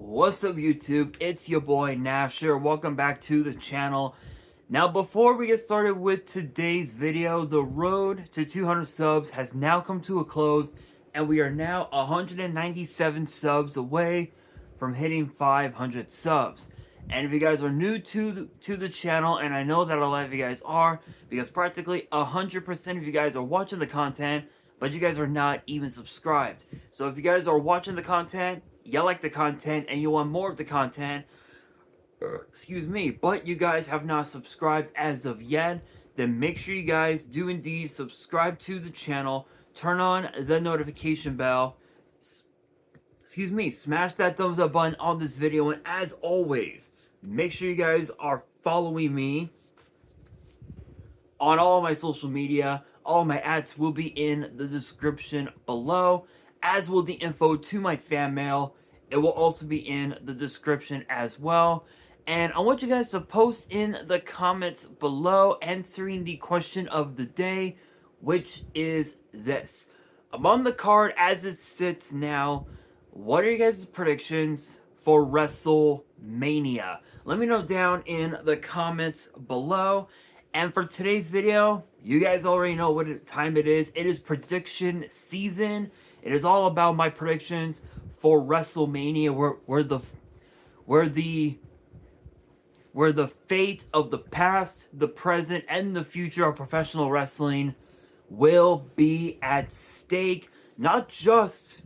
What's up, YouTube? It's your boy Nasher. Welcome back to the channel. Now, before we get started with today's video, the road to 200 subs has now come to a close, and we are now 197 subs away from hitting 500 subs. And if you guys are new to the channel, and I know that a lot of you guys are, because practically 100% of you guys are watching the content, but you guys are not even subscribed. So if you guys are watching the content, you like the content, and you want more of the content, excuse me, but you guys have not subscribed as of yet, then make sure you guys do indeed subscribe to the channel, turn on the notification bell, excuse me, smash that thumbs up button on this video, and as always, make sure you guys are following me on all of my social media. All of my ads will be in the description below, as will the info to my fan mail. It will also be in the description as well. And I want you guys to post in the comments below answering the question of the day, which is this. Among the card as it sits now, what are your guys' predictions for WrestleMania? Let me know down in the comments below. And for today's video, you guys already know what time it is. It is prediction season. It is all about my predictions for WrestleMania, where the fate of the past, the present, and the future of professional wrestling will be at stake. Not just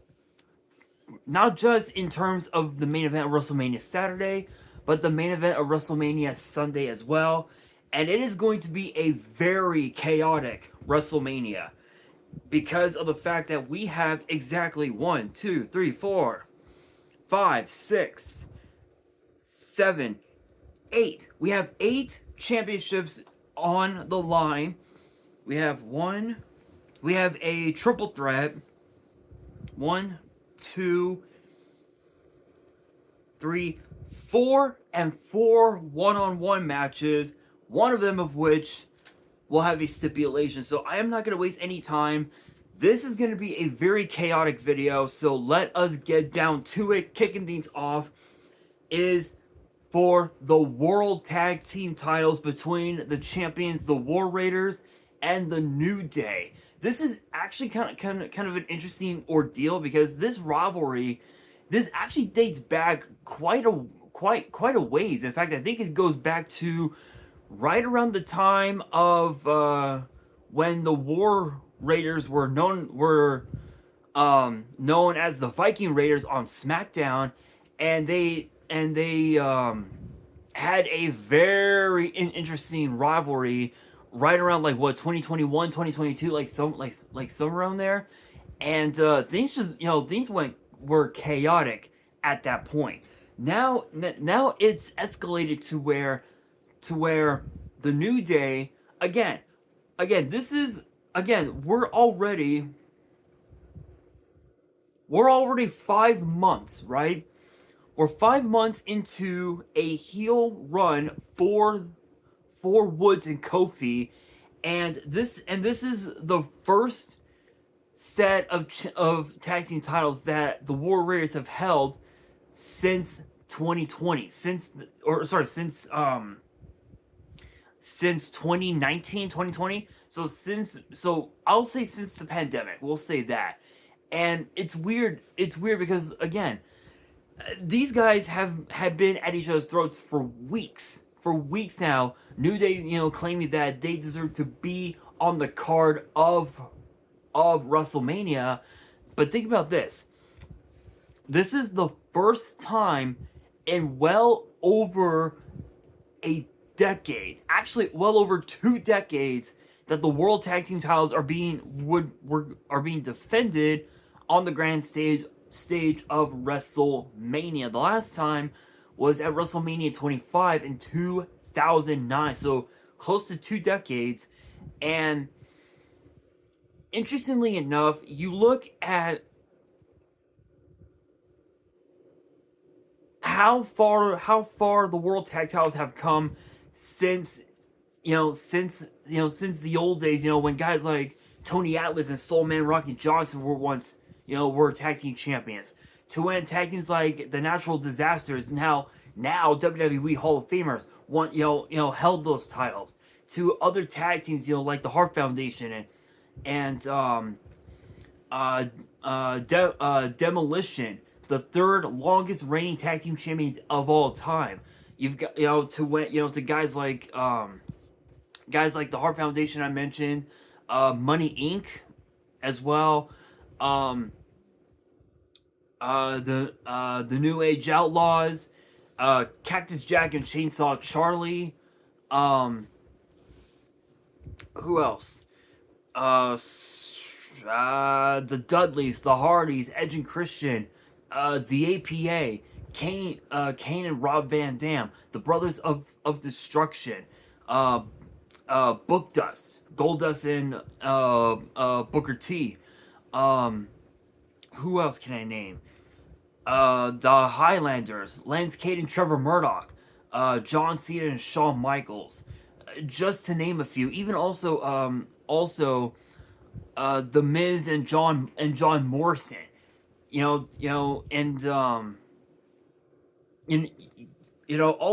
in terms of the main event of WrestleMania Saturday, but the main event of WrestleMania Sunday as well. And it is going to be a very chaotic WrestleMania, because of the fact that we have exactly 1, 2, 3, 4, 5, 6, 7, 8. We have 8 championships on the line. We have a triple threat. 1, 2, 3, 4, and 4 one-on-one matches. One of them of which will have a stipulation. So I am not going to waste any time. This is going to be a very chaotic video. So let us get down to it. Kicking things off is for the World Tag Team titles between the champions, the War Raiders, and the New Day. This is actually kind of an interesting ordeal, because this rivalry, this actually dates back quite a ways. In fact, I think it goes back to right around the time of when the War Raiders were known as the Viking Raiders on SmackDown, and they had a very interesting rivalry right around 2021, 2022, like somewhere around there, and things were chaotic at that point. Now it's escalated to where the New Day, again, we're already 5 months, right? We're 5 months into a heel run for Woods and Kofi, and this is the first set of tag team titles that the War Raiders have held since 2020, since 2019, 2020. So I'll say since the pandemic, we'll say that. And it's weird because, again, these guys have been at each other's throats for weeks now. New Day, claiming that they deserve to be on the card of WrestleMania. But think about this. This is the first time in well over a decade, actually well over 2 decades, that the World Tag Team titles are being defended on the grand stage of WrestleMania. The last time was at WrestleMania 25 in 2009, so close to 2 decades. And interestingly enough, you look at how far the World Tag titles have come since the old days, when guys like Tony Atlas and Soul Man Rocky Johnson were once, were tag team champions. to when tag teams like the Natural Disasters, now WWE Hall of Famers held those titles, to other tag teams, like the Hart Foundation and Demolition, the third longest reigning tag team champions of all time. You've got to guys like the Hart Foundation I mentioned, Money Inc. as well, the New Age Outlaws, Cactus Jack and Chainsaw Charlie. Who else? The Dudleys, the Hardys, Edge and Christian, the APA, Kane and Rob Van Dam, the Brothers of Destruction, Book Dust, Goldust and Booker T. Who else can I name? The Highlanders, Lance Cade and Trevor Murdoch, John Cena and Shawn Michaels, just to name a few. Even also The Miz and John Morrison. All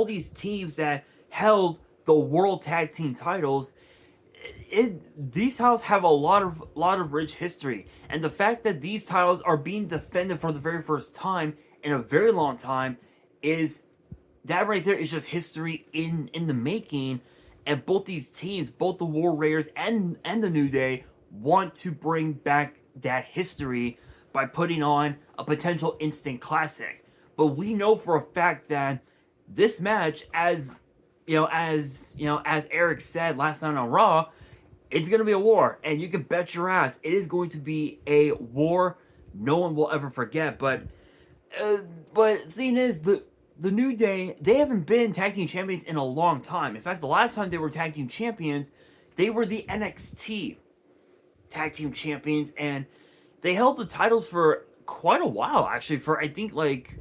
these teams that held the World Tag Team titles. These titles have a lot of rich history, and the fact that these titles are being defended for the very first time in a very long time is that right there is just history in the making. And both these teams, both the War Raiders and the New Day, want to bring back that history by putting on a potential instant classic. But we know for a fact that this match, as Eric said last night on Raw, it's going to be a war, and you can bet your ass it is going to be a war no one will ever forget. But the thing is, the New Day, they haven't been tag team champions in a long time. In fact, the last time they were tag team champions, they were the NXT tag team champions, and they held the titles for quite a while, actually, for I think like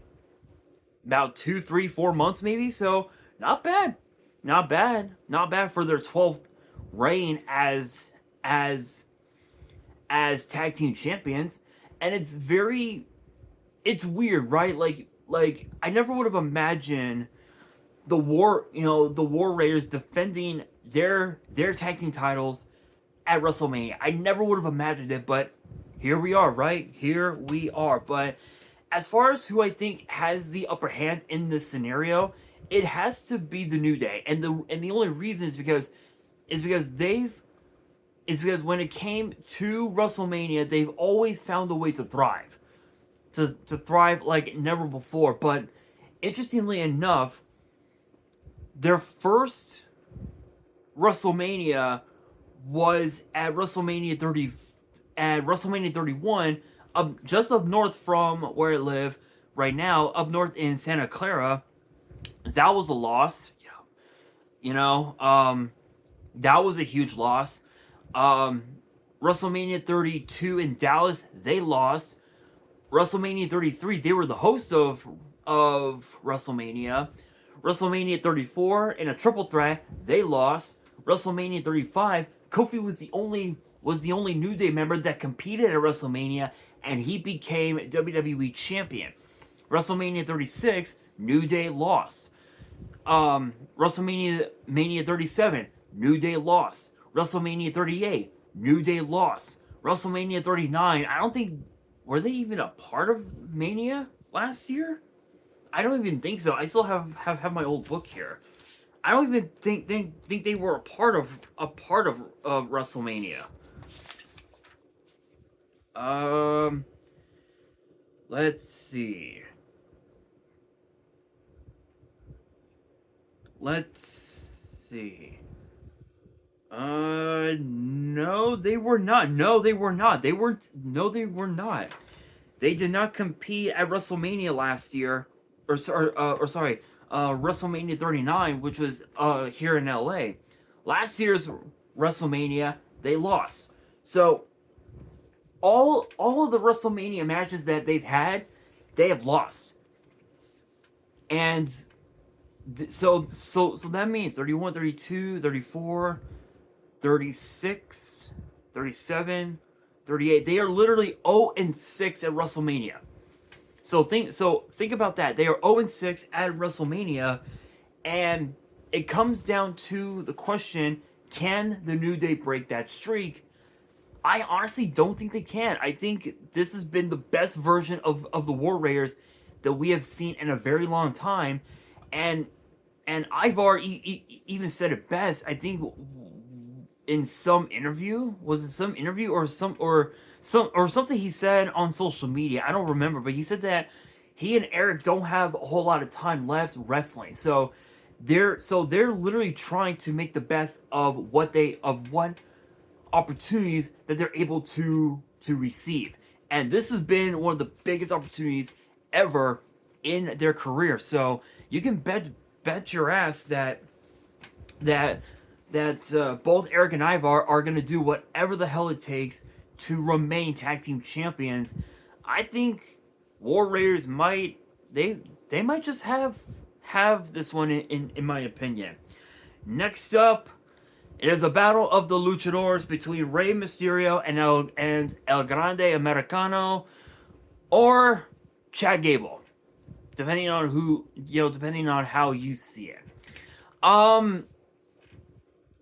about 2, 3, 4 months maybe. So not bad for their 12th reign as tag team champions. And it's weird, right? Like I never would have imagined the War Raiders defending their tag team titles at WrestleMania. I never would have imagined it, but here we are, right? Here we are. But as far as who I think has the upper hand in this scenario, it has to be the New Day. And the only reason is because when it came to WrestleMania, they've always found a way to thrive. To thrive like never before. But interestingly enough, their first WrestleMania was at WrestleMania 31, just up north from where I live right now, up north in Santa Clara. That was a loss. That was a huge loss. WrestleMania 32 in Dallas, they lost. WrestleMania 33, they were the hosts of WrestleMania. WrestleMania 34 in a triple threat, they lost. WrestleMania 35, Kofi was the only New Day member that competed at WrestleMania, and he became WWE champion. WrestleMania 36, New Day lost. WrestleMania 37, New Day lost. WrestleMania 38, New Day lost. WrestleMania 39, I don't think, were they even a part of Mania last year? I don't even think so. I still have my old book here. I don't even think they were a part of WrestleMania. Let's see. No, they were not. No, they were not. They weren't. No, they were not. They did not compete at WrestleMania last year, or sorry, WrestleMania 39, which was here in LA. Last year's WrestleMania, they lost. So all of the WrestleMania matches that they've had, they have lost. And so that means 31, 32, 34, 36, 37, 38. They are literally 0-6 at WrestleMania. think about that. They are 0-6 at WrestleMania, and it comes down to the question: can the New Day break that streak? I honestly don't think they can. I think this has been the best version of the War Raiders that we have seen in a very long time, and Ivar even said it best. I think in some interview, was it some interview or something he said on social media? I don't remember, but he said that he and Eric don't have a whole lot of time left wrestling, so they're literally trying to make the best of what opportunities that they're able to receive, and this has been one of the biggest opportunities ever in their career. So you can bet your ass that both Eric and Ivar are going to do whatever the hell it takes to remain tag team champions. I think War Raiders might just have this one in my opinion. Next up, it is a battle of the luchadors between Rey Mysterio and El Grande Americano, or Chad Gable, depending on how you see it.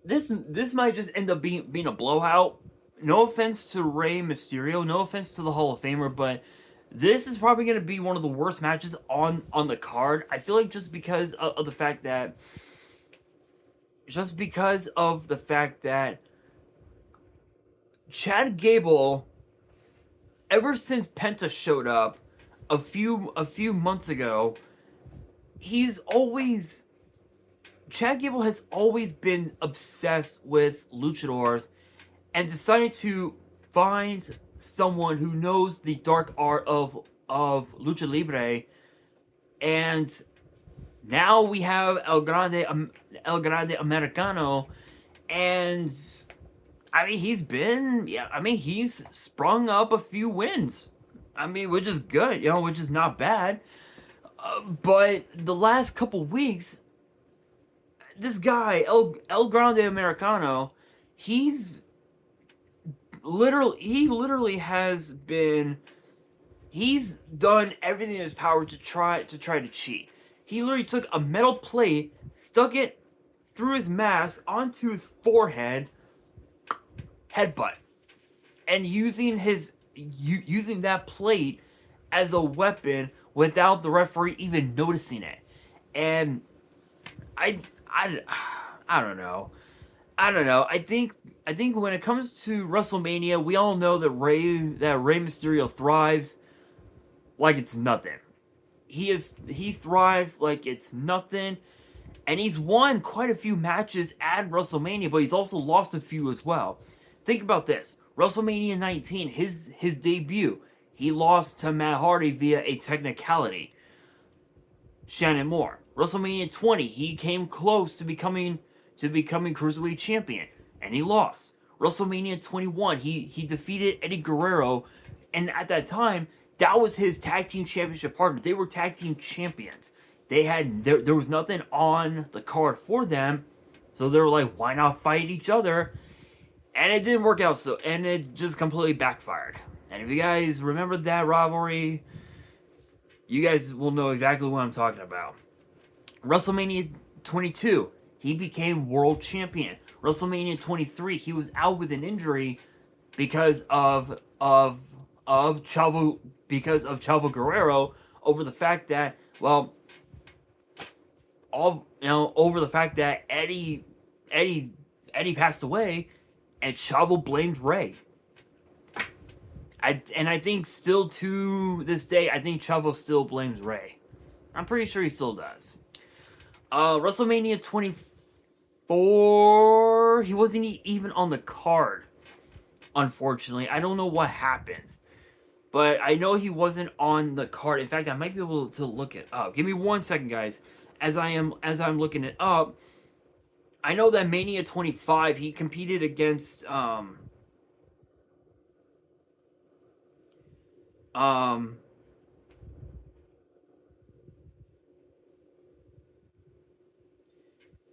This might just end up being a blowout. No offense to Rey Mysterio, no offense to the Hall of Famer, but this is probably going to be one of the worst matches on the card. I feel like just because of the fact that Chad Gable, ever since Penta showed up a few months ago, Chad Gable has always been obsessed with luchadors and decided to find someone who knows the dark art of lucha libre, and now we have El Grande Americano, and he's sprung up a few wins. Which is good, which is not bad. But the last couple weeks, this guy El Grande Americano, he literally has been. He's done everything in his power to try to cheat. He literally took a metal plate, stuck it through his mask onto his forehead, headbutt, and using that plate as a weapon without the referee even noticing it. And I don't know. I think when it comes to WrestleMania, we all know that Rey Mysterio thrives like it's nothing. He thrives like it's nothing, and he's won quite a few matches at WrestleMania, but he's also lost a few as well. Think about this: WrestleMania 19, his debut, he lost to Matt Hardy via a technicality. Shannon Moore. WrestleMania 20, he came close to becoming Cruiserweight Champion, and he lost. WrestleMania 21, he defeated Eddie Guerrero, and at that time, that was his tag team championship partner. They were tag team champions. There was nothing on the card for them, so they were like, why not fight each other? And it didn't work out, and it just completely backfired. And if you guys remember that rivalry, you guys will know exactly what I'm talking about. WrestleMania 22, he became world champion. WrestleMania 23, he was out with an injury because of Chavo Guerrero, over the fact that Eddie passed away, and Chavo blamed Rey. I think still to this day, I think Chavo still blames Rey. I'm pretty sure he still does. WrestleMania 24, he wasn't even on the card, unfortunately. I don't know what happened, but I know he wasn't on the card. In fact, I might be able to look it up. Give me 1 second, guys, as I'm looking it up. I know that Mania 25, he competed against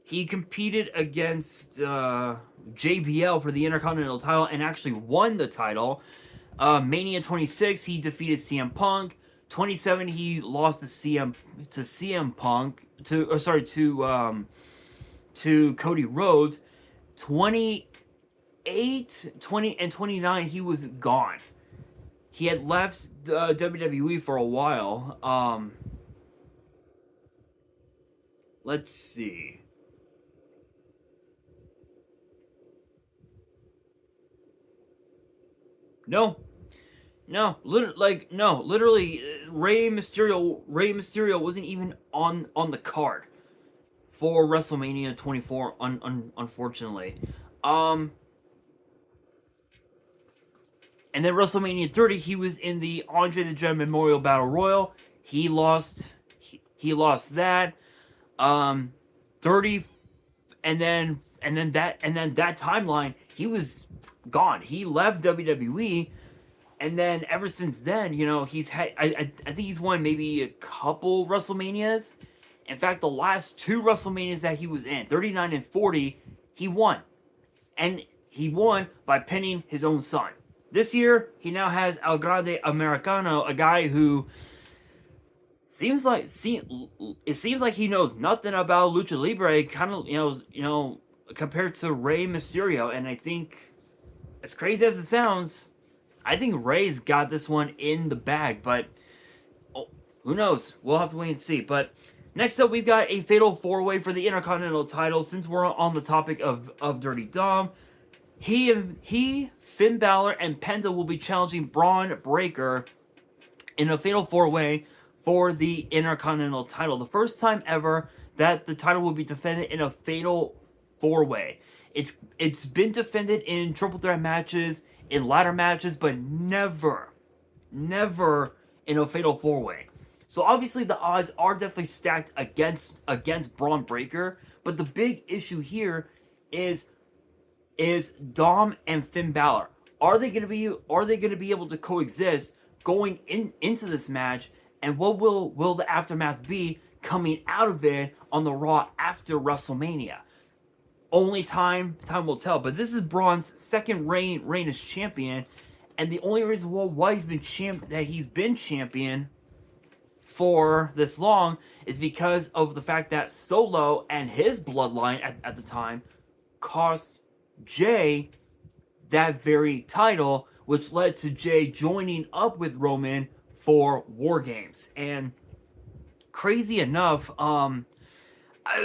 he competed against JBL for the Intercontinental title and actually won the title. Mania 26, he defeated CM Punk. 27 he lost to CM Punk to Cody Rhodes. 28, 20, and 29 he was gone. He had left WWE for a while. Let's see. No, literally, Rey Mysterio wasn't even on the card for WrestleMania 24. Unfortunately, and then WrestleMania 30, he was in the Andre the Giant Memorial Battle Royal. He lost. He lost that. 30, and then that timeline, he was gone. He left WWE. And then ever since then, he's had, I think he's won maybe a couple WrestleManias. In fact, the last two WrestleManias that he was in, 39 and 40, he won. And he won by pinning his own son. This year, he now has El Grande Americano, a guy who seems like he knows nothing about Lucha Libre, kind of, compared to Rey Mysterio. And I think, as crazy as it sounds, I think Rey's got this one in the bag, but who knows? We'll have to wait and see. But next up, we've got a fatal four-way for the Intercontinental title. Since we're on the topic of Dirty Dom, he, Finn Balor, and Penta will be challenging Braun Breaker in a fatal four-way for the Intercontinental title. The first time ever that the title will be defended in a fatal four-way. It's been defended in triple threat matches, in ladder matches, but never in a fatal four-way. So obviously the odds are definitely stacked against Braun Breaker, but the big issue here is Dom and Finn Balor. Are they going to be able to coexist going into this match, and what will the aftermath be coming out of it on the Raw after WrestleMania? Only time will tell. But this is Braun's second reign as champion, and the only reason why he's been champion for this long is because of the fact that Solo and his bloodline at the time cost Jay that very title, which led to Jay joining up with Roman for War Games. And crazy enough,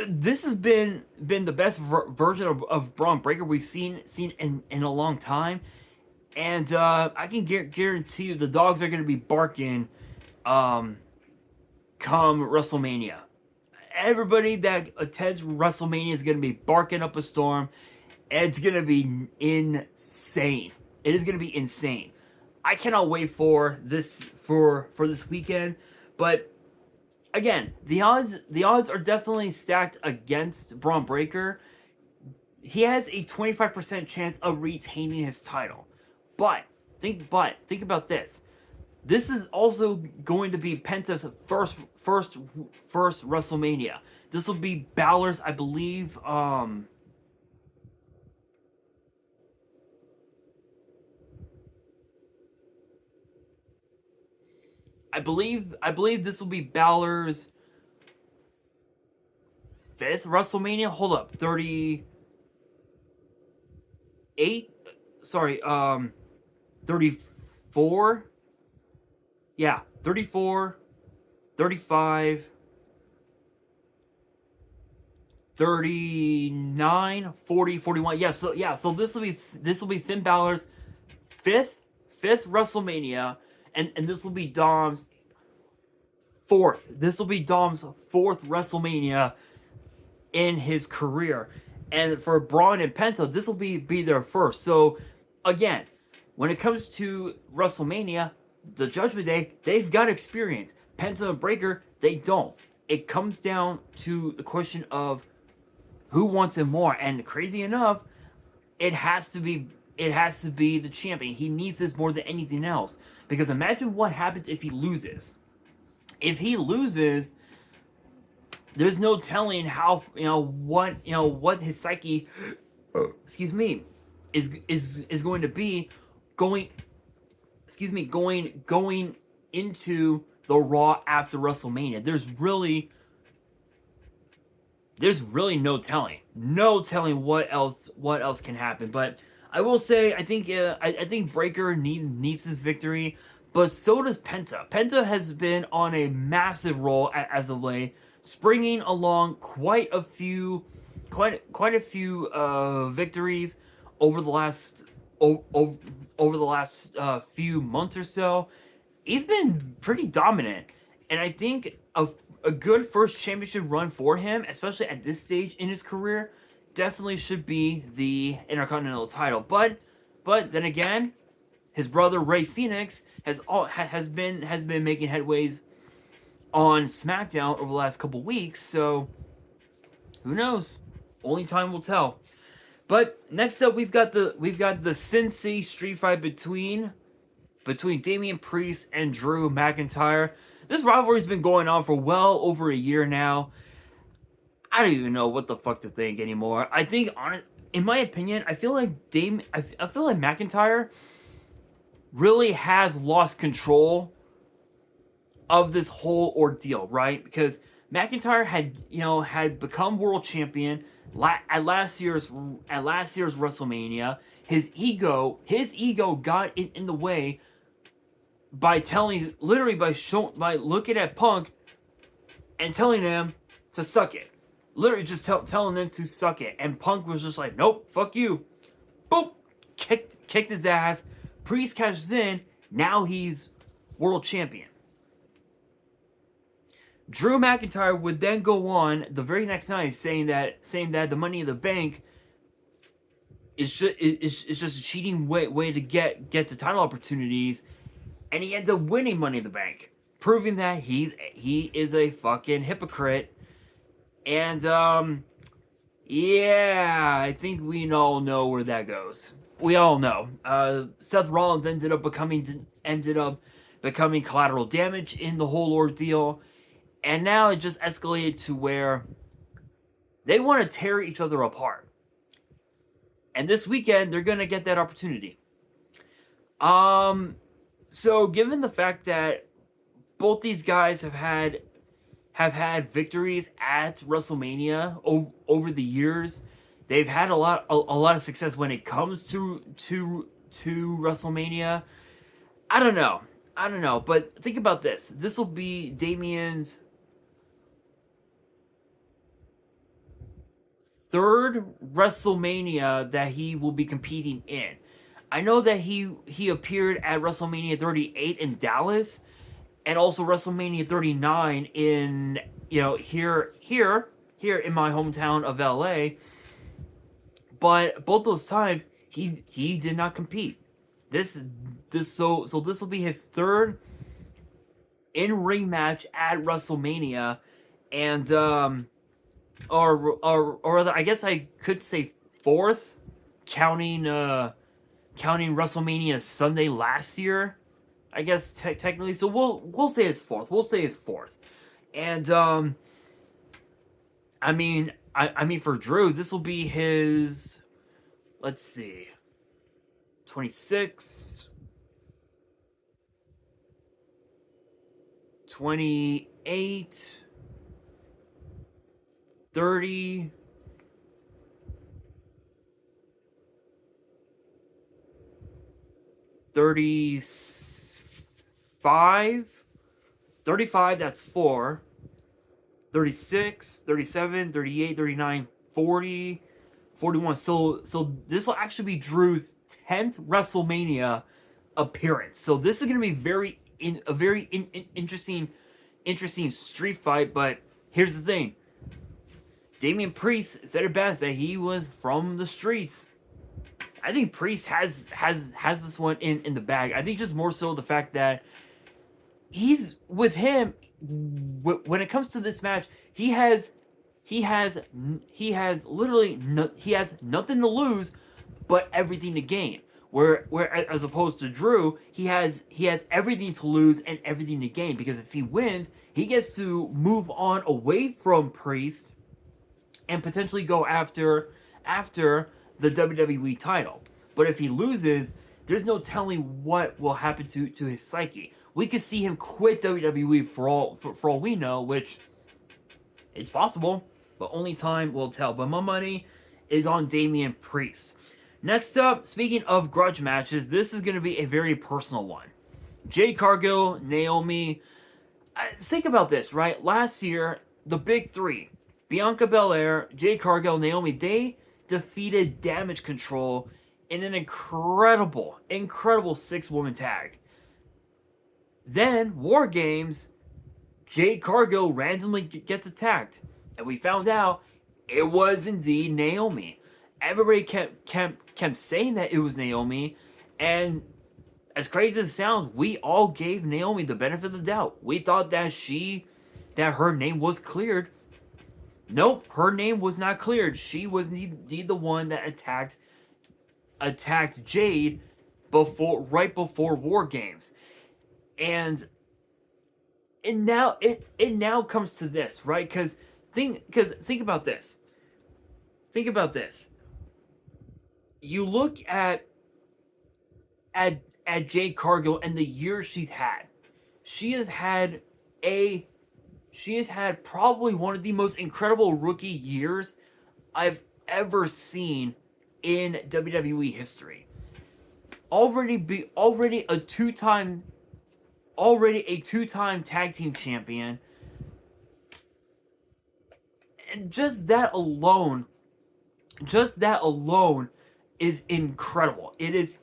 this has been the best version of Braun Breaker we've seen in a long time, and I can guarantee you the dogs are going to be barking come WrestleMania. Everybody that attends WrestleMania is going to be barking up a storm. It's going to be insane. It is going to be insane. I cannot wait for this this weekend, but again, the odds are definitely stacked against Braun Breaker. He has a 25% chance of retaining his title. But think about this. This is also going to be Penta's first WrestleMania. This will be Balor's, I believe, I believe this will be Balor's 5th WrestleMania. Hold up, 38. Sorry, 34. Yeah, 34, 35, 39, 40, 41. Yeah, so this will be Finn Balor's fifth WrestleMania, and this will be Dom's 4th. This will be Dom's 4th WrestleMania in his career. And for Braun and Penta, this will be their first. So again, when it comes to WrestleMania, the Judgment Day, they've got experience. Penta and Breaker, they don't. It comes down to the question of who wants it more. And crazy enough, it has to be the champion. He needs this more than anything else. Because imagine what happens if he loses. If he loses, there's no telling how what his psyche, excuse me, is going to be going into the Raw after WrestleMania. There's really no telling what else can happen. But I will say, I think Breaker needs this victory, but so does Penta. Penta has been on a massive roll as of late, springing along quite a few victories over the last few months or so. He's been pretty dominant, and I think a good first championship run for him, especially at this stage in his career, definitely should be the Intercontinental title. But then again, his brother Rey Fenix has been making headways on SmackDown over the last couple weeks, so who knows? Only time will tell. But next up, we've got the Cincy street fight between Damian Priest and Drew McIntyre. This rivalry's been going on for well over a year now. I don't even know what the fuck to think anymore. I think, in my opinion, I feel like McIntyre really has lost control of this whole ordeal, right? Because McIntyre had become world champion at last year's WrestleMania. His ego got in the way by looking at Punk and telling him to suck it. Literally just telling them to suck it. And Punk was just like, nope, fuck you. Boop. Kicked his ass. Priest cashes in. Now he's world champion. Drew McIntyre would then go on the very next night saying that the Money in the Bank is just a cheating way to get to title opportunities, and he ends up winning Money in the Bank, proving that he is a fucking hypocrite. And yeah, I think we all know where that goes. We all know. Seth Rollins ended up becoming collateral damage in the whole ordeal. And now it just escalated to where they want to tear each other apart. And this weekend, they're going to get that opportunity. So given the fact that both these guys have had victories at WrestleMania over the years, they've had a lot of success when it comes to WrestleMania. I don't know, but think about this. This will be Damian's third WrestleMania that he will be competing in. I know that he appeared at WrestleMania 38 in Dallas, and also WrestleMania 39 in here in my hometown of LA. But both those times he did not compete. So this will be his third in-ring match at WrestleMania, and or rather, I guess I could say fourth, counting WrestleMania Sunday last year. I guess technically, so we'll say it's fourth. And I mean for Drew, this will be his, let's see, 26, 28. 30, 35, that's 4, 36, 37, 38, 39, 40, 41. So this will actually be Drew's 10th WrestleMania appearance. So this is going to be a very interesting street fight. But here's the thing. Damian Priest said it best, that he was from the streets. I think Priest has this one in the bag. I think just more so the fact that he's with him when it comes to this match, he has literally nothing to lose but everything to gain. Where as opposed to Drew, he has everything to lose and everything to gain, because if he wins, he gets to move on away from Priest and potentially go after the WWE title. But if he loses, there's no telling what will happen to his psyche. We could see him quit WWE for all we know, which it's possible, but only time will tell. But my money is on Damian Priest. Next up, speaking of grudge matches, this is going to be a very personal one. Jade Cargill, Naomi. Think about this, right? Last year, the big three, Bianca Belair, Jade Cargill, Naomi, they defeated Damage Control in an incredible 6-woman tag. Then, War Games, Jade Cargill randomly gets attacked, and we found out it was indeed Naomi. Everybody kept saying that it was Naomi, and as crazy as it sounds, we all gave Naomi the benefit of the doubt. We thought that her name was cleared. Nope, her name was not cleared. She was indeed the one that attacked Jade right before War Games. And now it now comes to this, right? Because think about this. Think about this. You look at Jade Cargill and the years she's had. She has had probably one of the most incredible rookie years I've ever seen in WWE history. Already a two-time tag team champion. And just that alone is incredible. It is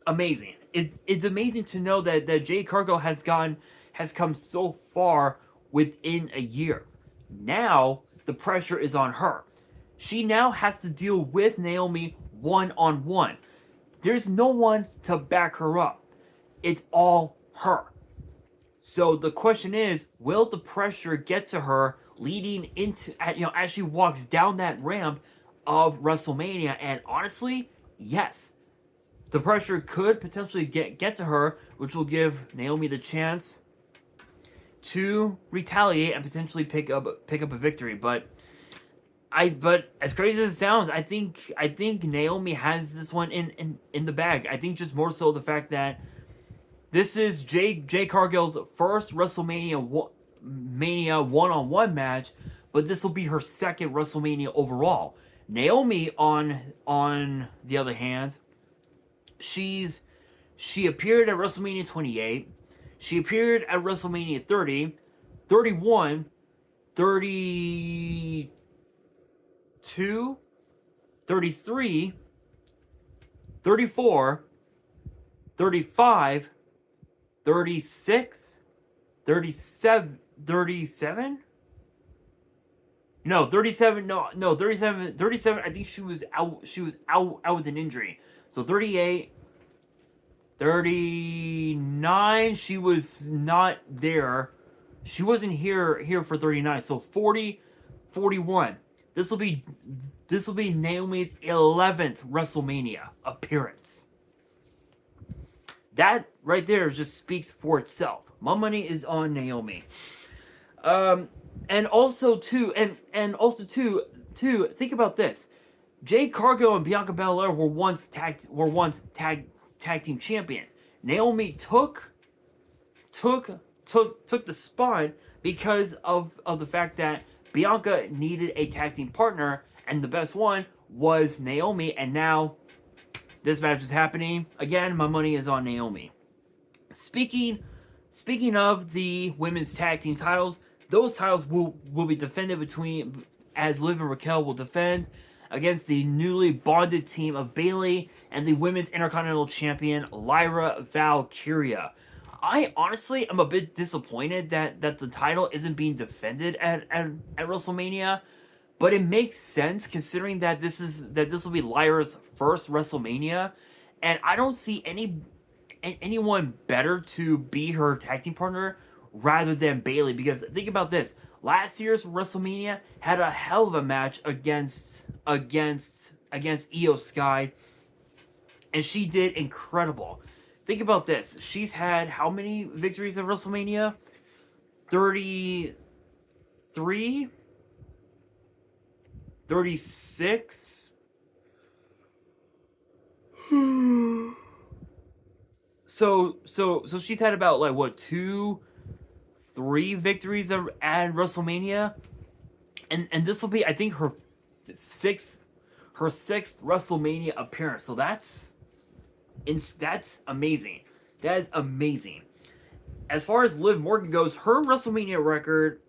amazing. It's amazing to know that Jade Cargill has come so far within a year. Now the pressure is on her. She now has to deal with Naomi one-on-one. There's no one to back her up. It's all her. So the question is, will the pressure get to her leading into, as she walks down that ramp of WrestleMania? And honestly, yes. The pressure could potentially get to her, which will give Naomi the chance to retaliate and potentially pick up a victory. But as crazy as it sounds, I think Naomi has this one in the bag. I think just more so the fact that this is Jade Cargill's first WrestleMania one-on-one match, but this will be her second WrestleMania overall. Naomi, on the other hand, she appeared at WrestleMania 28. She appeared at WrestleMania 30, 31, 32, 33, 34, 35, 36, 37? No, 37, no, 37, I think she was out with an injury. So 38, 39, she was not there. She wasn't here for 39. So 40, 41. This will be Naomi's 11th WrestleMania appearance. That right there just speaks for itself. My money is on Naomi. And also too, think about this. Jade Cargill and Bianca Belair were once tag team champions. Naomi took the spot because of the fact that Bianca needed a tag team partner, and the best one was Naomi. And now this match is happening. Again, my money is on Naomi. Speaking of the women's tag team titles, those titles will be defended as Liv and Raquel will defend against the newly bonded team of Bayley and the women's Intercontinental Champion Lyra Valkyria. I honestly am a bit disappointed that the title isn't being defended at WrestleMania, but it makes sense considering that this will be Lyra's first WrestleMania, and I don't see anyone better to be her tag team partner rather than Bayley. Because think about this: last year's WrestleMania had a hell of a match against Io Sky, and she did incredible. Think about this: she's had how many victories at WrestleMania? 33, 36. so she's had about like what 3 victories at WrestleMania, and this will be, I think, sixth sixth WrestleMania appearance. So that's amazing. That is amazing. As far as Liv Morgan goes, her WrestleMania record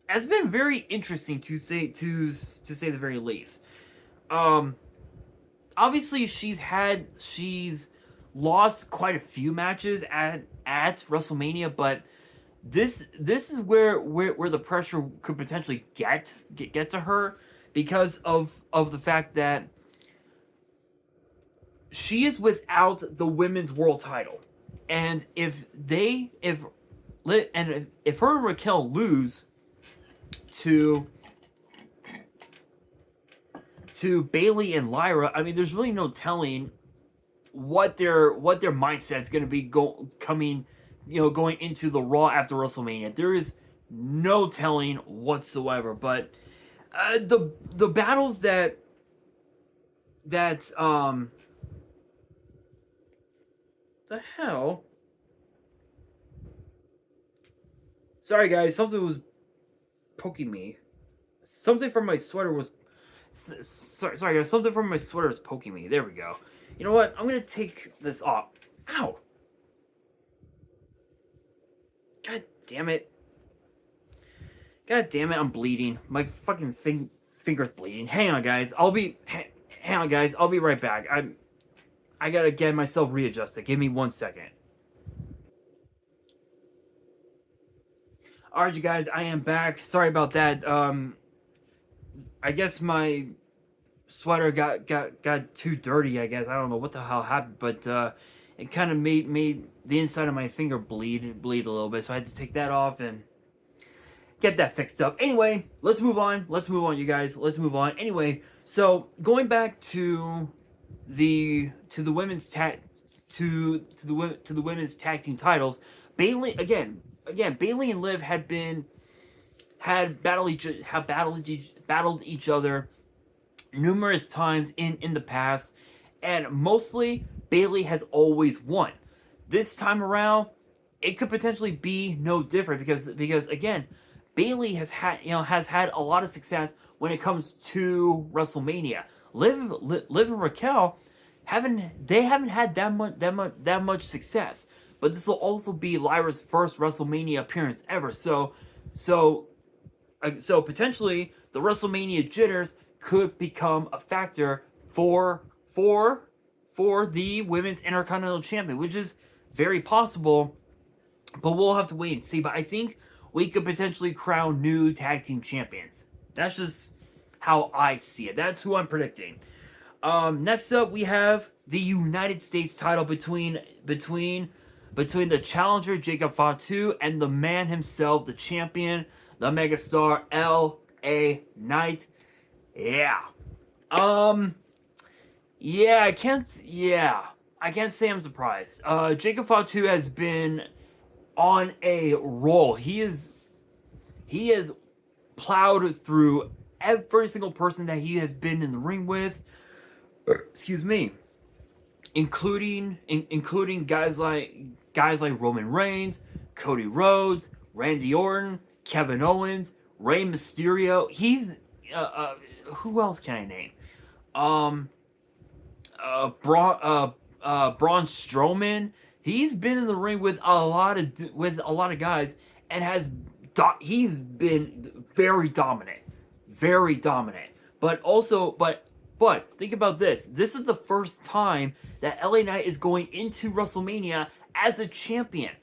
has been very interesting to say the very least. Um, Obviously she's lost quite a few matches at WrestleMania, but this is where the pressure could potentially get to her because of the fact that she is without the women's world title, and if her and Raquel lose to Bayley and Lyra, I mean, there's really no telling what their mindset's going to be going into the Raw after WrestleMania. There is no telling whatsoever. But the battles that the hell. Sorry guys, something was poking me. Something from my sweater was sorry guys, something from my sweater is poking me. There we go. You know what? I'm gonna take this off. Ow! God damn it! God damn it! I'm bleeding. My fucking finger's bleeding. Hang on, guys. Hang on, guys. I'll be right back. I gotta get myself readjusted. Give me 1 second. Alright, you guys. I am back. Sorry about that. I guess my sweater got too dirty. I guess I don't know what the hell happened, but it kind of made the inside of my finger bleed a little bit. So I had to take that off and get that fixed up. Anyway, let's move on. Let's move on, you guys. Let's move on. Anyway, so going back to the women's tag team titles, Bayley Bayley and Liv had battled each other numerous times in the past, and mostly Bayley has always won. This time around, it could potentially be no different because again, Bayley has had a lot of success when it comes to WrestleMania. Liv and Raquel haven't had that much success, but this will also be Lyra's first WrestleMania appearance ever. So potentially the WrestleMania jitters could become a factor for the Women's Intercontinental Champion, which is very possible, but we'll have to wait and see. But I think we could potentially crown new tag team champions. That's just how I see it. That's who I'm predicting. Next up, we have the United States title between the challenger Jacob Fatu and the man himself, the champion, the megastar L.A. Knight. Yeah. Yeah, I can't say I'm surprised. Jacob Fatu has been on a roll. He is plowed through every single person that he has been in the ring with. Excuse me. Including guys like Roman Reigns, Cody Rhodes, Randy Orton, Kevin Owens, Rey Mysterio. He's who else can I name? Braun Strowman. He's been in the ring with a lot of guys, and he's been very dominant. But think about this. This is the first time that LA Knight is going into WrestleMania as a champion.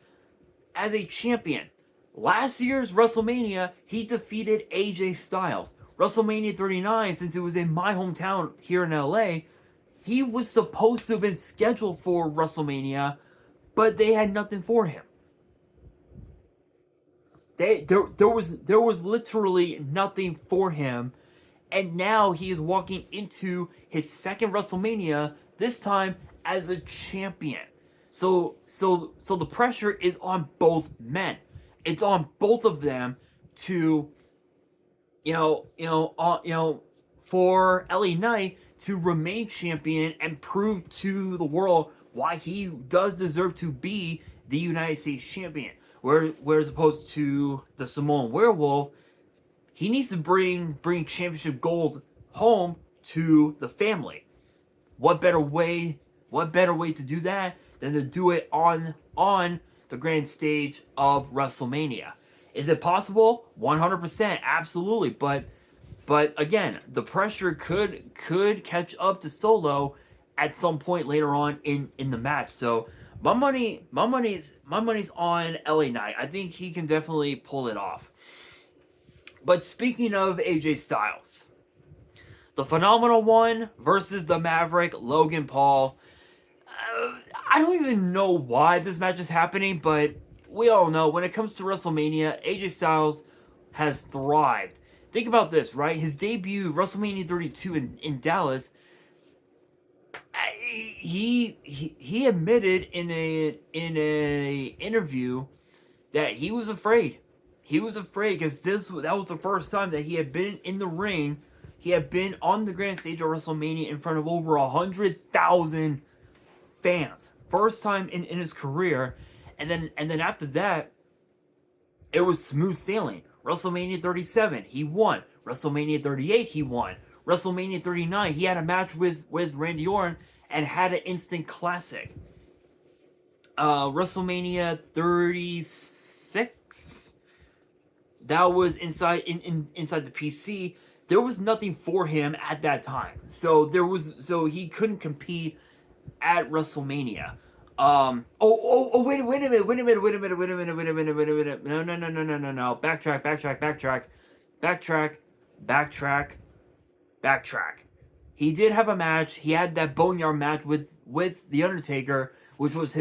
Last year's WrestleMania, he defeated AJ Styles. WrestleMania 39, since it was in my hometown here in LA, he was supposed to have been scheduled for WrestleMania, but they had nothing for him. There was literally nothing for him, and now he is walking into his second WrestleMania, this time as a champion. So the pressure is on both men. It's on both of them to, for LA Knight to remain champion and prove to the world why he does deserve to be the United States champion. Whereas opposed to the Samoan Werewolf, he needs to bring championship gold home to the family. What better way to do that than to do it on the grand stage of WrestleMania? Is it possible? 100%, absolutely. But again, the pressure could catch up to Solo at some point later on in the match. So my money's on LA Knight. I think he can definitely pull it off. But speaking of AJ Styles, the Phenomenal One versus the Maverick, Logan Paul. I don't even know why this match is happening, but we all know when it comes to WrestleMania, AJ Styles has thrived. Think about this, right? His debut, WrestleMania 32 in Dallas, he admitted in a interview that he was afraid. He was afraid because that was the first time that he had been in the ring. He had been on the grand stage of WrestleMania in front of over 100,000 fans. First time in his career. And then after that, it was smooth sailing. WrestleMania 37, he won. WrestleMania 38, he won. WrestleMania 39, he had a match with Randy Orton and had an instant classic. WrestleMania 36, that was inside the PC. There was nothing for him at that time, so he couldn't compete at WrestleMania. Wait a minute. No. Backtrack. He did have a match. He had that Boneyard match with The Undertaker, which was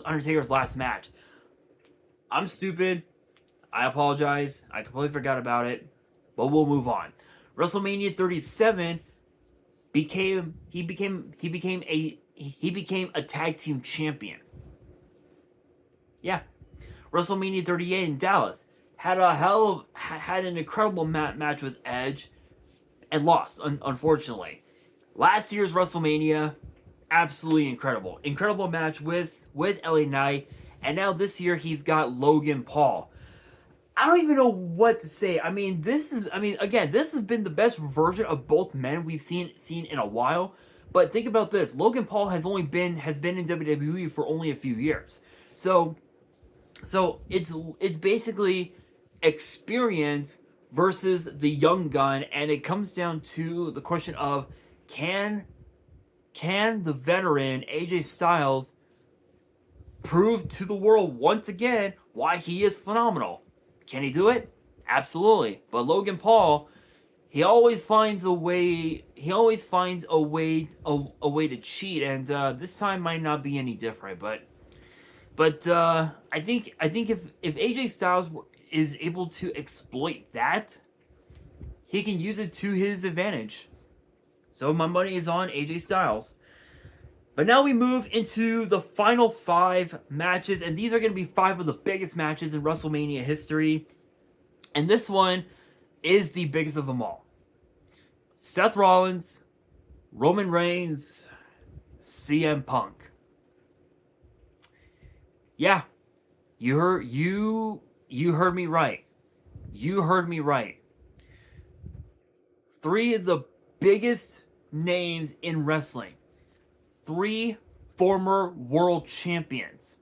Undertaker's last match. I'm stupid. I apologize. I completely forgot about it. But we'll move on. WrestleMania 37 became a tag team champion. Yeah. WrestleMania 38 in Dallas had an incredible match with Edge and lost, unfortunately. Last year's WrestleMania, absolutely incredible match with LA Knight, and now this year he's got Logan Paul. I don't even know what to say. This has been the best version of both men we've seen in a while. But think about this: Logan Paul has been in WWE for only a few years. So it's basically experience versus the young gun, and it comes down to the question of can the veteran AJ Styles prove to the world once again why he is phenomenal? Can he do it? Absolutely. But Logan Paul, he always finds a way. He always finds a way to cheat, and this time might not be any different. But I think if AJ Styles is able to exploit that, he can use it to his advantage. So my money is on AJ Styles. But now we move into the final 5 matches, and these are going to be 5 of the biggest matches in WrestleMania history. And this one is the biggest of them all. Seth Rollins, Roman Reigns, CM Punk. Yeah, you heard me right. You heard me right. 3 of the biggest names in wrestling. 3 former world champions.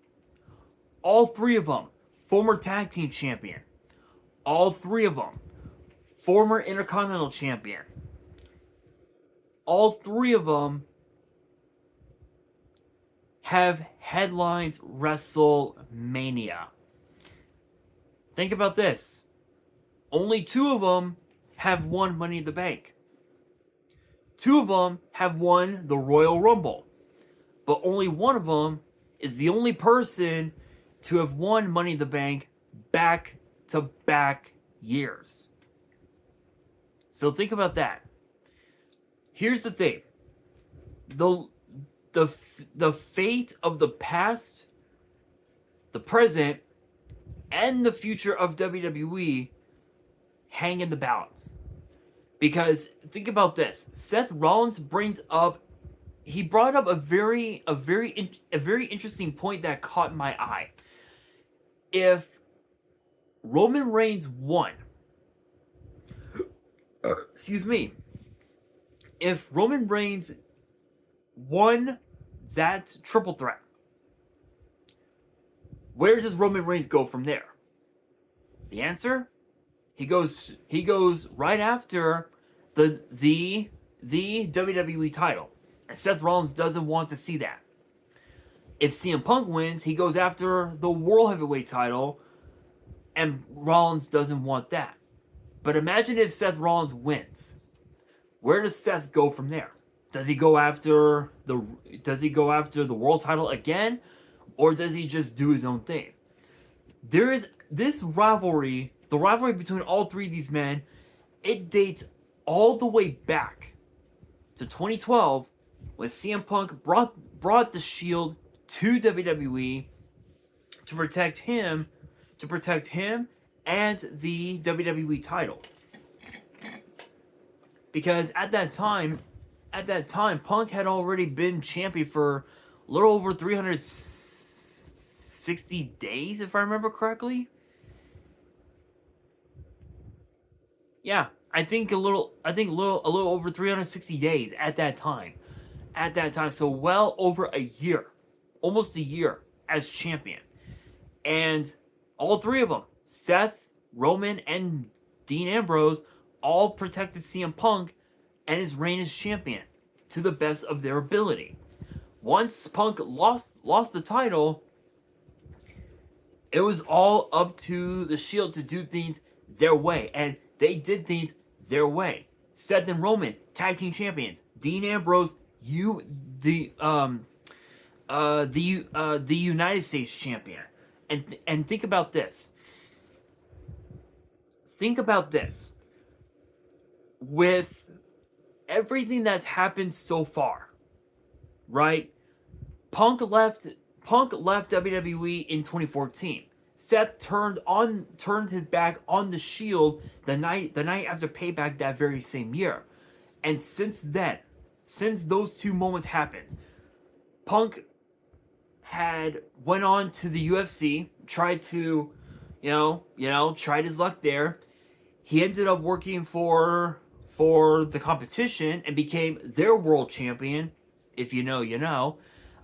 All 3 of them former tag team champion. All 3 of them former Intercontinental champion. All 3 of them have headlined WrestleMania. Think about this. Only 2 of them have won Money in the Bank. 2 of them have won the Royal Rumble. But only 1 of them is the only person to have won Money in the Bank back-to-back years. So think about that. Here's the thing. The fate of the past, the present, and the future of WWE hang in the balance. Because think about this. Seth Rollins brings up he brought up a very interesting point that caught my eye. If Roman Reigns won, excuse me, if Roman Reigns won that triple threat, where does Roman Reigns go from there? The answer? He goes right after the WWE title. And Seth Rollins doesn't want to see that. If CM Punk wins, he goes after the World Heavyweight title, and Rollins doesn't want that. But imagine if Seth Rollins wins. Where does Seth go from there? Does he go after the world title again, or does he just do his own thing? There is this rivalry, the rivalry between all three of these men. It dates all the way back to 2012 when CM Punk brought the Shield to WWE to protect him and the WWE title. Because at that time, Punk had already been champion for a little over 360 days, if I remember correctly. Yeah, I think a little over 360 days at that time. So well over a year, almost a year as champion. And all three of them, Seth, Roman, and Dean Ambrose, all protected CM Punk and his reign as champion to the best of their ability. Once Punk lost the title, it was all up to the Shield to do things their way, and they did things their way. Seth and Roman, tag team champions. Dean Ambrose, the United States champion. And think about this. With everything that's happened so far, right? Punk left WWE in 2014. Seth turned his back on the Shield the night after Payback that very same year. And since those two moments happened, Punk had went on to the UFC, tried to, tried his luck there. He ended up working for the competition and became their world champion. If you know, you know.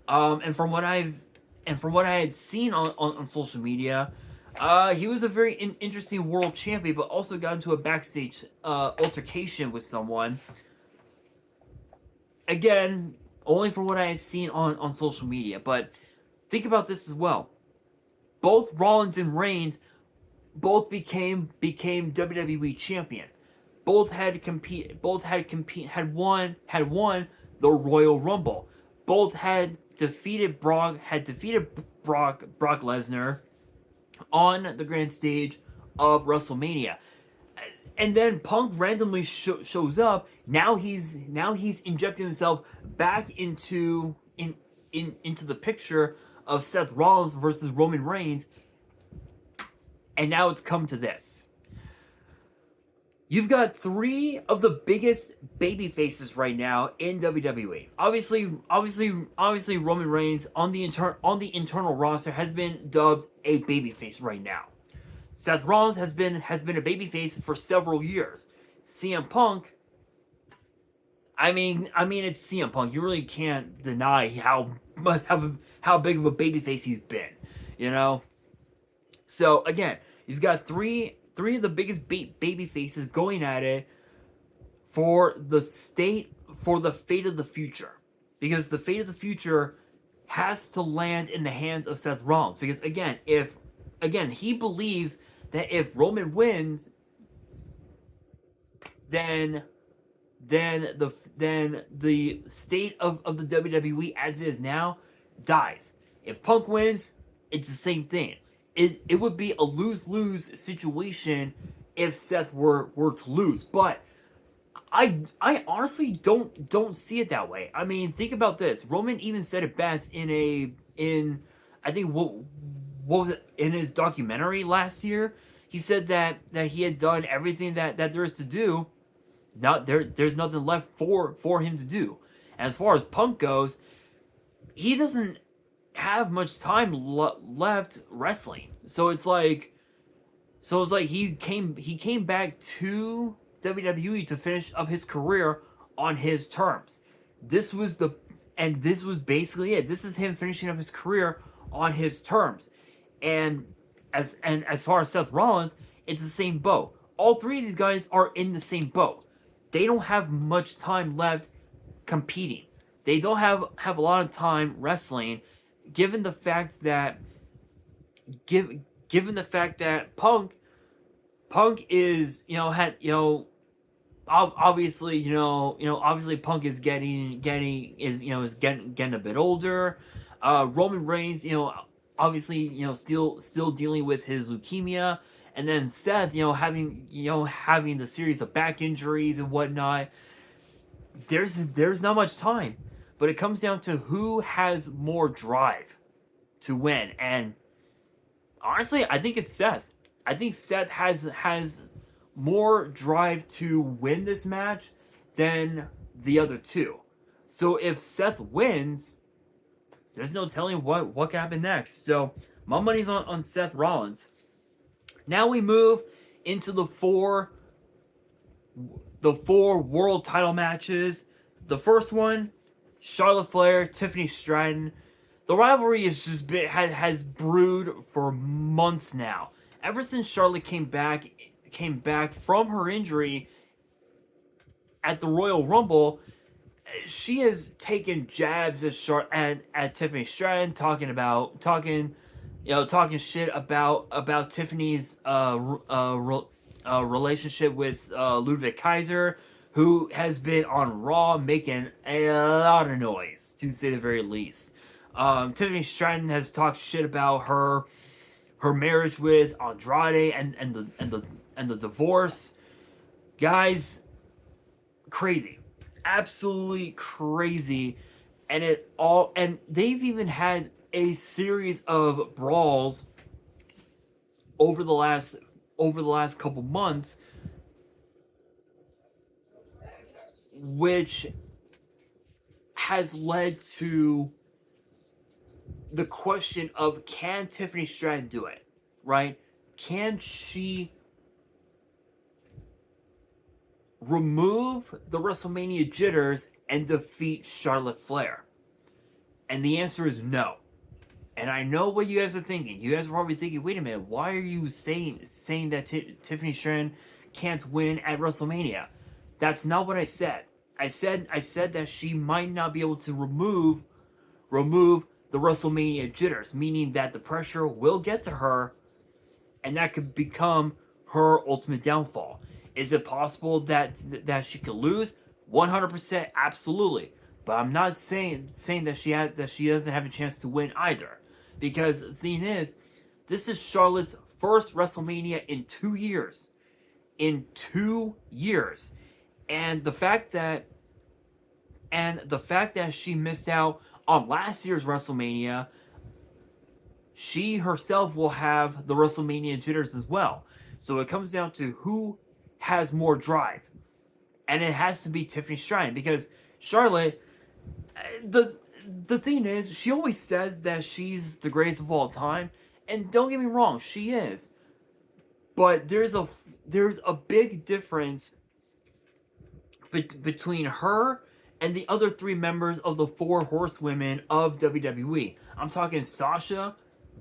And from what I had seen on social media, he was a very interesting world champion, but also got into a backstage altercation with someone. Again, only from what I had seen on social media. But think about this as well. Both Rollins and Reigns became WWE champion. Both had won the Royal Rumble. Both had defeated Brock Lesnar on the grand stage of WrestleMania. And then Punk randomly shows up. Now he's injecting himself back into the picture of Seth Rollins versus Roman Reigns. And now it's come to this. You've got three of the biggest baby faces right now in WWE. Obviously, Roman Reigns on the internal roster has been dubbed a babyface right now. Seth Rollins has been a babyface for several years. CM Punk, I mean it's CM Punk. You really can't deny how big of a babyface he's been, you know. So again, you've got three of the biggest baby faces going at it for the fate of the future. Because the fate of the future has to land in the hands of Seth Rollins. Because again, he believes that if Roman wins, then the state of the WWE as it is now dies. If Punk wins, it's the same thing. It would be a lose-lose situation if Seth were to lose, but I honestly don't see it that way. I mean, think about this. Roman even said it best in I think what was it, in his documentary last year. He said that he had done everything that there is to do. There's nothing left for him to do, As far as Punk goes, he doesn't have much time left wrestling. So it's like he came back to WWE to finish up his career on his terms. This was basically it. This is him finishing up his career on his terms. And as far as Seth Rollins, it's the same boat. All three of these guys are in the same boat. They don't have much time left competing. They don't have a lot of time wrestling, given the fact that given the fact that Punk is, obviously, obviously Punk is getting a bit older. Roman Reigns, obviously, still dealing with his leukemia, and then Seth, having the series of back injuries and whatnot. There's not much time, but it comes down to who has more drive to win, and honestly, I think it's Seth. I think Seth has more drive to win this match than the other two. So if Seth wins, there's no telling what can happen next. So my money's on Seth Rollins. Now we move into the four world title matches. The first one, Charlotte Flair, Tiffany Stratton. The rivalry has brewed for months now. Ever since Charlotte came back from her injury at the Royal Rumble, she has taken jabs at Tiffany Stratton, talking shit about Tiffany's relationship with Ludwig Kaiser, who has been on Raw making a lot of noise, to say the very least. Tiffany Stratton has talked shit about her marriage with Andrade and the divorce. Guys, crazy. Absolutely crazy. And they've even had a series of brawls over the last couple months, which has led to the question of, can Tiffany Stratton do it, right? Can she remove the WrestleMania jitters and defeat Charlotte Flair? And the answer is no. And I know what you guys are thinking. You guys are probably thinking, wait a minute, why are you saying that Tiffany Stratton can't win at WrestleMania? That's not what I said. I said that she might not be able to remove the WrestleMania jitters, meaning that the pressure will get to her, and that could become her ultimate downfall. Is it possible that she could lose? 100%, absolutely. But I'm not saying that she doesn't have a chance to win either, because the thing is, this is Charlotte's first WrestleMania in 2 years. In 2 years, and the fact that she missed out on last year's WrestleMania, she herself will have the WrestleMania jitters as well. So it comes down to who has more drive. And it has to be Tiffany Stratton, because Charlotte, the thing is, she always says that she's the greatest of all time, and don't get me wrong, she is. But there's a big difference between her and the other three members of the four horsewomen of WWE. I'm talking Sasha,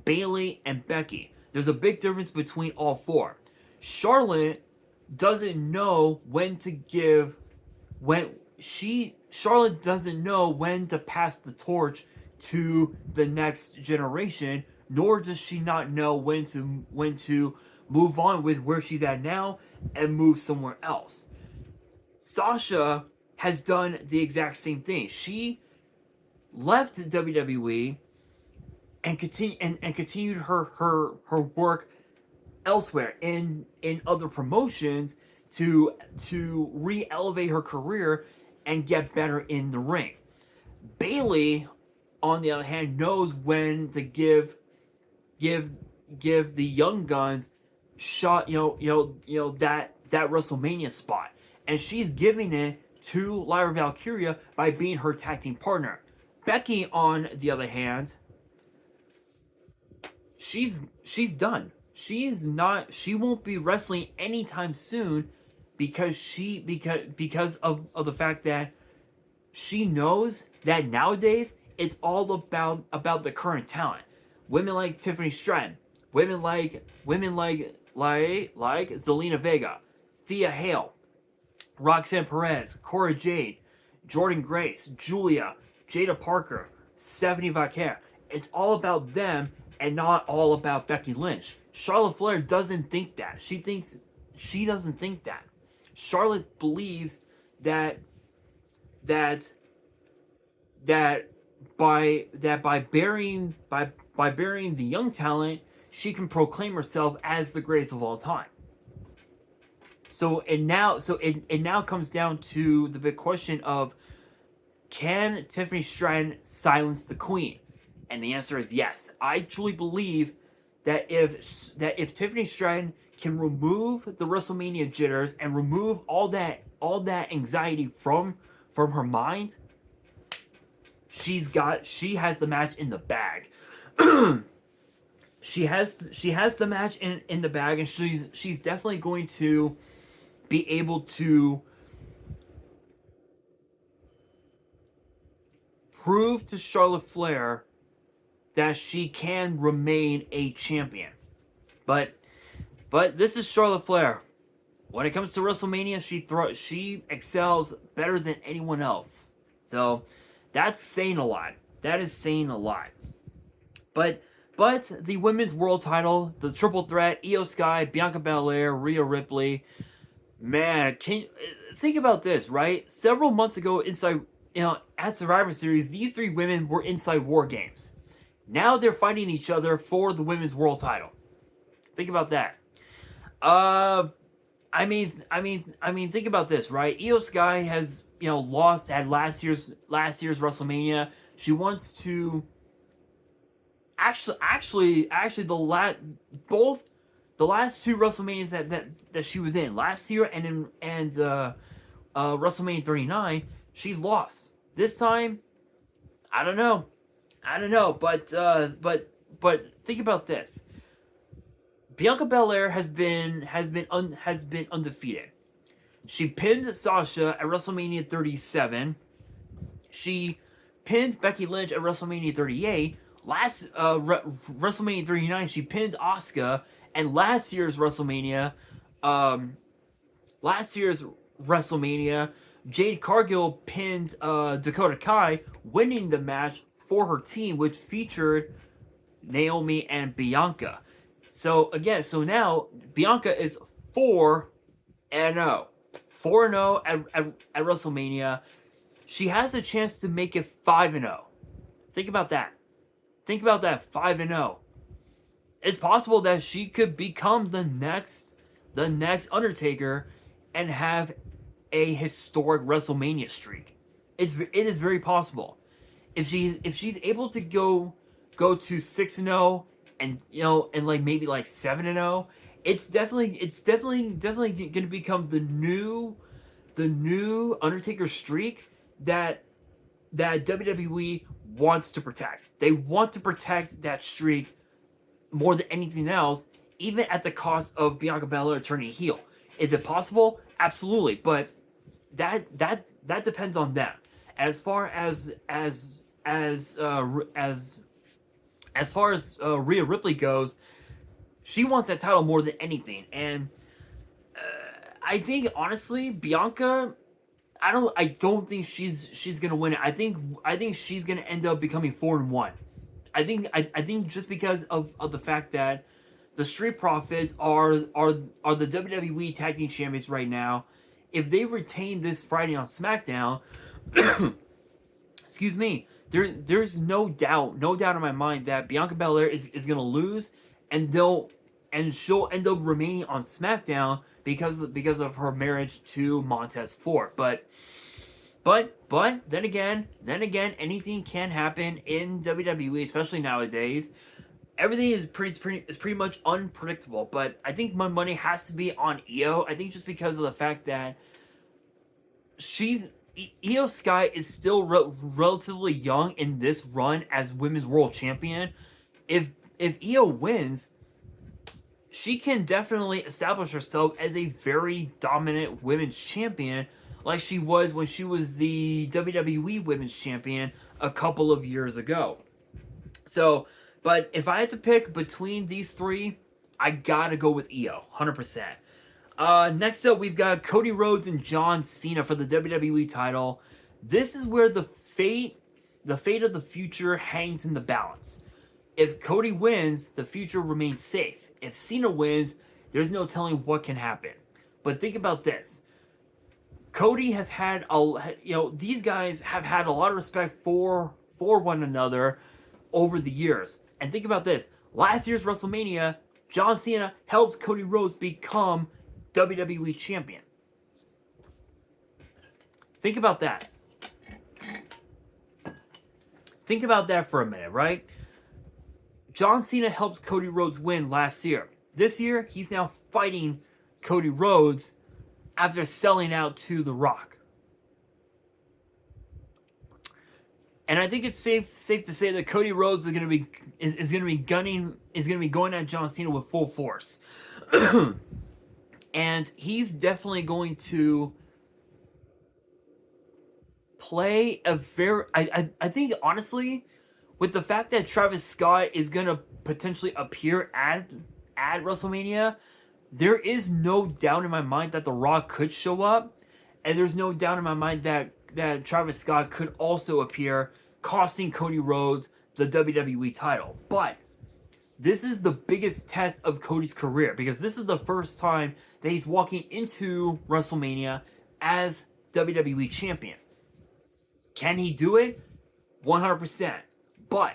Bayley, and Becky. There's a big difference between all four. Charlotte doesn't know when to pass the torch to the next generation, nor does she not know when to move on with where she's at now and move somewhere else. Sasha has done the exact same thing. She left WWE and continued her work elsewhere in other promotions to re-elevate her career and get better in the ring. Bayley, on the other hand, knows when to give the young guns shot, that WrestleMania spot, and she's giving it to Lyra Valkyria by being her tag team partner. Becky, on the other hand, she's done. She won't be wrestling anytime soon because of the fact that she knows that nowadays it's all about the current talent. Women like Tiffany Stratton, women like Zelina Vega, Thea Hale, Roxanne Perez, Cora Jade, Jordan Grace, Julia, Jada Parker, Stephanie Vaquer. It's all about them and not all about Becky Lynch. Charlotte Flair doesn't think that. She doesn't think that. Charlotte believes that by burying the young talent, she can proclaim herself as the greatest of all time. So it now comes down to the big question of, can Tiffany Stratton silence the Queen? And the answer is yes. I truly believe that if Tiffany Stratton can remove the WrestleMania jitters and remove all that anxiety from her mind, she has the match in the bag. she has the match in the bag, and she's definitely going to be able to prove to Charlotte Flair that she can remain a champion. But this is Charlotte Flair. When it comes to WrestleMania, she excels better than anyone else. So that's saying a lot. That is saying a lot. But the women's world title, the triple threat, Io Sky, Bianca Belair, Rhea Ripley. Man, think about this, right? Several months ago, at Survivor Series, these three women were inside War Games. Now they're fighting each other for the women's world title. Think about that. I mean, think about this, right? Io Sky has, lost at last year's WrestleMania. She wants to actually the last two WrestleManias that she was in last year and WrestleMania 39, she's lost. This time, I don't know, but think about this. Bianca Belair has been undefeated. She pinned Sasha at WrestleMania 37. She pinned Becky Lynch at WrestleMania 38. WrestleMania 39, she pinned Asuka, and last year's WrestleMania, Jade Cargill pinned Dakota Kai, winning the match for her team, which featured Naomi and Bianca. So now Bianca is 4-0. 4-0 at WrestleMania. She has a chance to make it 5-0. Think about that. 5-0. It's possible that she could become the next Undertaker and have a historic WrestleMania streak. It is very possible. If she's able to go to 6-0 and like maybe like 7-0, it's definitely going to become the new Undertaker streak that WWE wants to protect. They want to protect that streak more than anything else, even at the cost of Bianca Belair turning heel. Is it possible? Absolutely, but that depends on them. As far as Rhea Ripley goes, she wants that title more than anything, and I think honestly, Bianca, I don't think she's gonna win it. I think she's gonna end up becoming 4-1. I think just because of the fact that the Street Profits are the WWE Tag Team Champions right now. If they retain this Friday on SmackDown, excuse me, there's no doubt in my mind that Bianca Belair is gonna lose, and she'll end up remaining on SmackDown because of her marriage to Montez Ford. But then again, anything can happen in WWE, especially nowadays. Everything is pretty much unpredictable. But I think my money has to be on Io. I think just because of the fact that Io Sky is still relatively young in this run as Women's World Champion. If Io wins, she can definitely establish herself as a very dominant women's champion, like she was when she was the WWE Women's Champion a couple of years ago. So, but if I had to pick between these three, I gotta go with Io, 100%. Next up, we've got Cody Rhodes and John Cena for the WWE title. This is where the fate of the future hangs in the balance. If Cody wins, the future remains safe. If Cena wins, there's no telling what can happen. But think about this. Cody has had these guys have had a lot of respect for one another over the years. And think about this. Last year's WrestleMania, John Cena helped Cody Rhodes become WWE champion. Think about that. Think about that for a minute, right? John Cena helped Cody Rhodes win last year. This year, he's now fighting Cody Rhodes after selling out to The Rock. And I think it's safe to say that Cody Rhodes is going to be going at John Cena with full force. And he's definitely going to play a very... I think, honestly, with the fact that Travis Scott is going to potentially appear at WrestleMania, there is no doubt in my mind that The Rock could show up. And there's no doubt in my mind that Travis Scott could also appear, costing Cody Rhodes the WWE title. But this is the biggest test of Cody's career, because this is the first time that he's walking into WrestleMania as WWE champion. Can he do it? 100%. But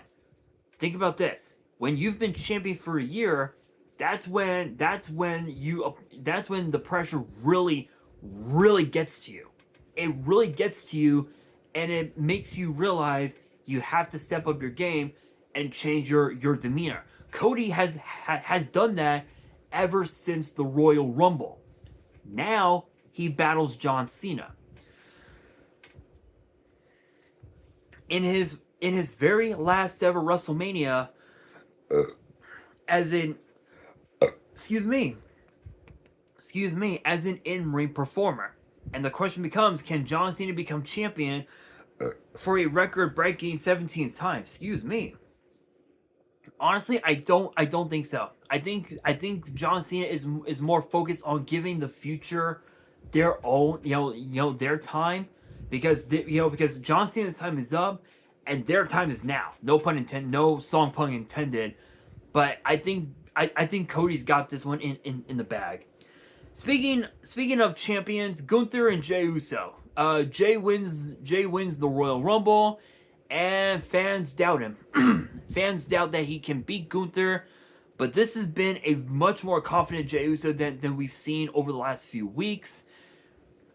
think about this. When you've been champion for a year, that's when the pressure really gets to you. It really gets to you, and it makes you realize you have to step up your game and change your demeanor. Cody has done that ever since the Royal Rumble. Now he battles John Cena. In his very last ever WrestleMania, as an in-ring performer. And the question becomes, can John Cena become champion for a record-breaking 17th time? Honestly, I don't think so. I think John Cena is more focused on giving the future their own, their time, because John Cena's time is up and their time is now. No pun intended. No song pun intended. But I think Cody's got this one in the bag. Speaking of champions, Gunther and Jey Uso. Jey wins the Royal Rumble, and fans doubt him. Fans doubt that he can beat Gunther, but this has been a much more confident Jey Uso than we've seen over the last few weeks.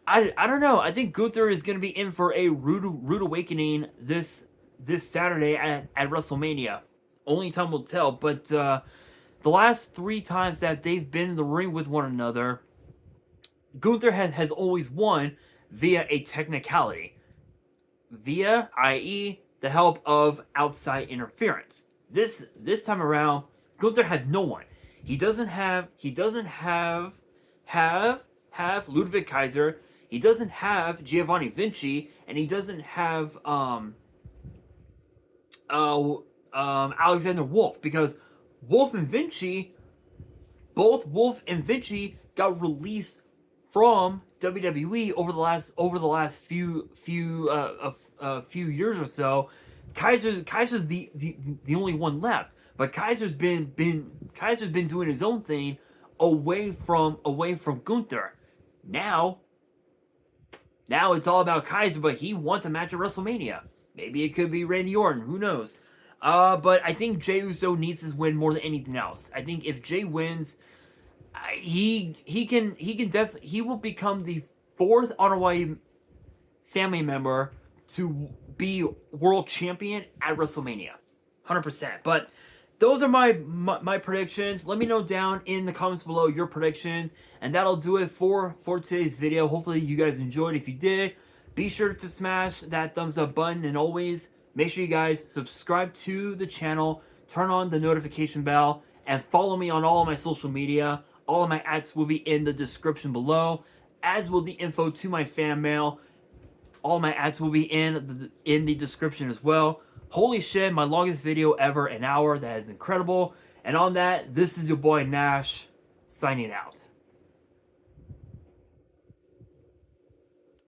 I don't know. I think Gunther is going to be in for a rude awakening this Saturday at WrestleMania. Only time will tell, but the last 3 times that they've been in the ring with one another, Gunther has always won via a technicality. I.e., the help of outside interference. This time around, Gunther has no one. He doesn't have Ludwig Kaiser. He doesn't have Giovanni Vinci, and he doesn't have Alexander Wolf, because Wolf and Vinci got released from WWE over the last few years or so. Kaiser's the only one left, but Kaiser's been doing his own thing away from Gunther. Now it's all about Kaiser, but he wants a match at WrestleMania. Maybe it could be Randy Orton. Who knows? But I think Jey Uso needs his win more than anything else. I think if Jey wins, he will become the 4th honorary family member to be world champion at WrestleMania. 100%. But those are my predictions. Let me know down in the comments below your predictions, and that'll do it for today's video. Hopefully you guys enjoyed. If you did, be sure to smash that thumbs up button, and always make sure you guys subscribe to the channel, turn on the notification bell, and follow me on all of my social media. All of my ads will be in the description below, as will the info to my fan mail. All my ads will be in the description as well. Holy shit, my longest video ever, an hour. That is incredible. And on that, this is your boy Nash, signing out.